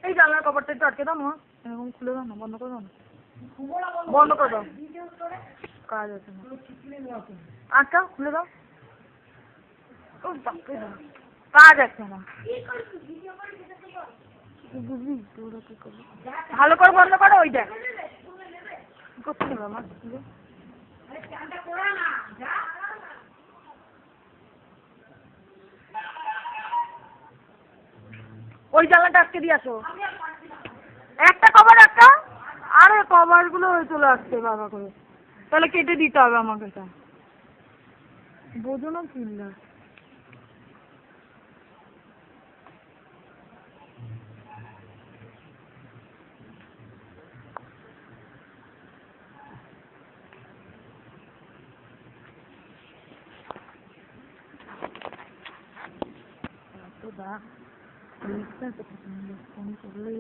এই জানলার কপারটা একটু আটকে দাও না, এরকম খুলে দাও না, বন্ধ করে দাও না, বন্ধ করে দাও, কাজ আছে না, আটটা খুলে দাও, ও বাপরে কাজ আছে না, বুঝলি তোরা কি করবি, ভালো করে বন্ধ করো ওইটা, কি করতে নেবে আমার ওই জানলাটা আটকে দিয়ে আসো, একটা কভার একটা, আরে কভার গুলো চলে আসছে বাবা করে, তাহলে কেটে দিতে হবে আমাকে, এটা বোঝো না কিনলা তো দা ফোন করলেই